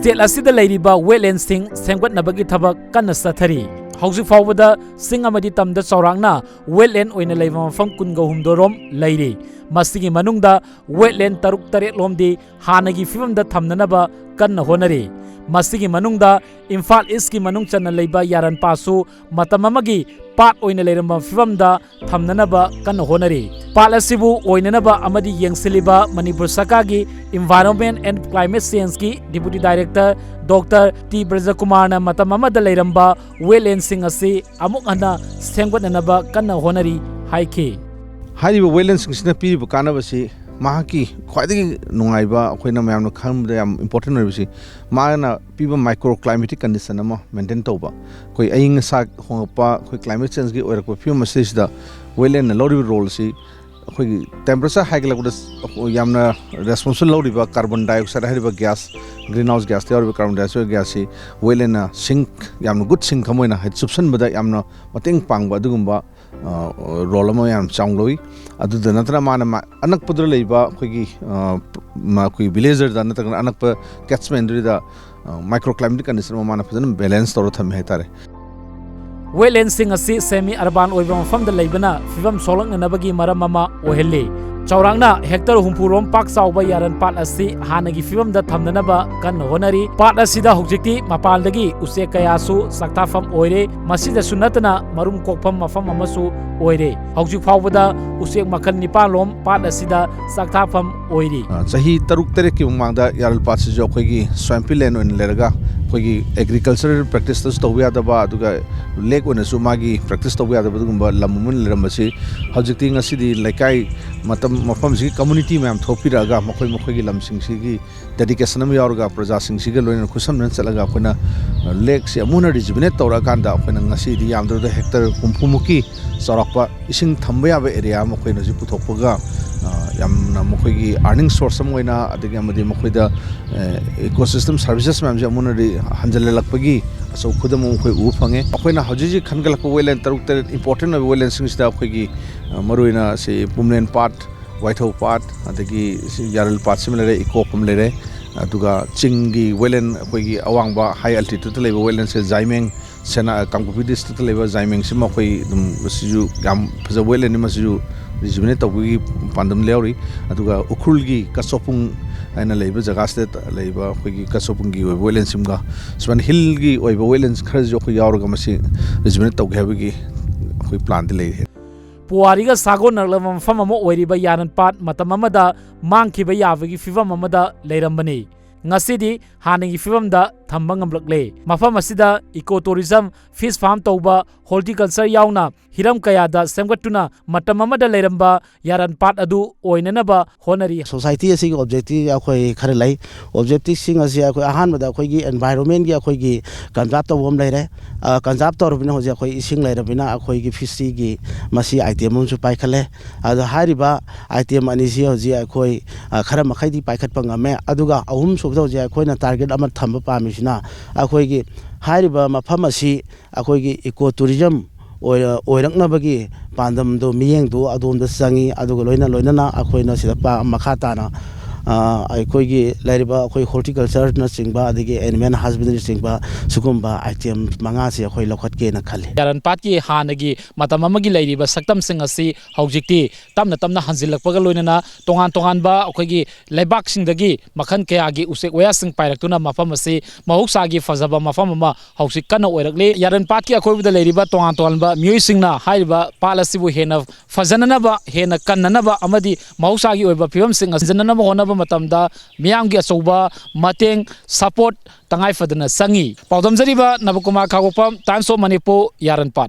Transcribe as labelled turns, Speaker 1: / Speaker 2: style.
Speaker 1: state asida leiriba wetland sing semgatnabagi thabak kanna sathari houjik fawbada sing amadi tamda Chaorakna wetland oina leiba mafam kunga humdorom leiri masigi manungda wetland taruk taret lomdi hanagi phibamda thamnanaba kanna honari masigi manungda Imphal East ki manung chana leiba Yaralpat su matam amagi pat oina leiramba phibamda thamnanaba kanna honari pat asibu oinanaba amadi yengsiliba Manipur Sakagi Environment and Climate Change ki Deputy Director Dr. T. Brajakumar na matam amada leiramba wetland sing asi amuk hana semgatnanaba kanna honari haiki
Speaker 2: हाइरिबा wetland सिंगसिना पिरिबा कानबसी माहाकी ख्वाइदगी नुंगाइबा अखोइना मयामनो खंबदा याम इम्पोर्टेंट ओइबसी माना पिबा माइक्रो क्लाइमेटिक कंडीशन अमा मेंटेन तौबा कोई अइंग सा होंगपा कोई क्लाइमेट चेंज की ओइरको फिल्म मसेसिदा wetland लौरिबा रोल सी अखोइ टेम्परेचर हाइगलबदा यामना रेस्पोंसिबल लौरिबा कार्बन डाइऑक्साइड हाइरिबा गैस ग्रीन हाउस गैस तेरिबा कार्बन डाइऑक्साइड गैस सी wetland सिंक यामनो गुड सिंक खमोइना हाइ सुबसनबदा यामनो मतेंग पांगबा दुगुंबा रोल अमा याम चांगलोई अदुदा नतरा माना अनकपदर लेबा अखोइगी कोई विलेजर दा नतरा अनकप कैचमेंट दा माइक्रो क्लाइमेटिक कंडीशन माना फजन बैलेंस तौर थमे हेतारे
Speaker 1: wetland sing asi semi urban oiba mafamda leibana phibam solaknanabagi maram ama ohelli Chaorakna hectare humpurom pak chauba Yaralpat asi hanagi phibamda thamnanaba kan honari pat asida houjikti mapaldagi uchek kayasu chaktafam oire masida sunatana marum kokpham mafam amasu oire houjik fawbada uchek makhal nipalom pat asida chaktafam oiri
Speaker 2: chahi taruk tere ki mangda Yaralpat si jo khoigi swampy land on leraga khoigi agricultural practice tas tawya daba aduga lake on su magi practice tawya daba dugumba lamumun lerambasi houjikti ngasidi laikai matam mafam si community मैम थोपीरागा मखोई मखोई लमसिंग सिगी dedication में यारगा प्रजा सिंग सिगे लोइन खुसम नन चलगा अखोना लेक से अमुना रिजुबिनेट तौरा कांदा अखोना ngasidi यामदो हेक्टर हुमफुमुकी चौराकपा इसिंग थंबा याबा एरिया मखोइना जि पुथोकपगा यामना मखोइगी अर्निंग सोर्स अम ओइना अदगी अमदि मखोइदा इकोसिस्टम सर्विसेस मैम जे अमुना रि हंजलेलकपगी असौ खुदम मखोइ उ फंगे अखोइना हजिजि खनगलकप wetland तरुक तर इंपोर्टेंट wetland सिंगसिदा अखोइगी मरुइना से पुमलेन part Waithaupat adagi Yaralpat similare ikopam lere aduga chingi wetland akoigi awangba high altitude leba wetland se jaimeng sena Kangkupi district leba jaimeng sima koi dum siju gam phaja wetland ma siju rijibne tawgi pandam leori aduga ukhulgi kasopung aina leba jaga state leba akoigi kasopungi wetland simga swan hill gi oiba wetlands khar jo ko yaurga masi rijibne tawgi habigi akoi plan de lei
Speaker 1: Puariga sago naglamam fam amo oiriba Yaralpat matam amada mangkhiba yabagi phibam amada leirambani ngasidi hanagi phibamda thamba ngamlakle mafam asida ecotourism fish farm tauba horticulture yauna hiram kayada semgatuna matam amada leiramba Yaralpat adu oinanaba honari
Speaker 3: society asi objective akhoi khare lai objective sing asi akhoi ahan mada akhoi gi environment gi akhoi gi conserve tawom leire conserve tawrubina hoje akhoi ising leirabina akhoi gi fishery gi masi item um su paikhale adu hariba item ani si hoje akhoi khara makhai di paikhat pangame aduga ahum subda hoje akhoi na target amar thamba pamisina akhoi gi hariba mafam asi akhoi gi ecotourism oiraknabagi pandam do miyeng do adom da sangi aduga loinana akhoi na sida pa makhatana aikoigi leiriba akhoi horticulture na singba adigi animal husbandry singba sugumba item manga se akhoi lokhat ke na khali
Speaker 1: Yaralpat ki hanagi matam amagi leiriba saktam sing asi houjikti tamna hanjilakpaga loinana tongan ba akhoi leibak singdagi makhan kaya gi usek waya sing pairaktuna mafam asi mahuksagi fazaba mafam ama houjik kana oirakle Yaralpat ki akhoi bida leiriba tongan ba miyoi singna haiba palasibu hena fazanana ba hena kannana ba amadi mahuksagi oiba phibam sing asinana ba honaba matamda miyamgi asoba mateng support tangai fadana sangi paudam jariba Nabakumar Khagopam Times of Manipur Yaralpat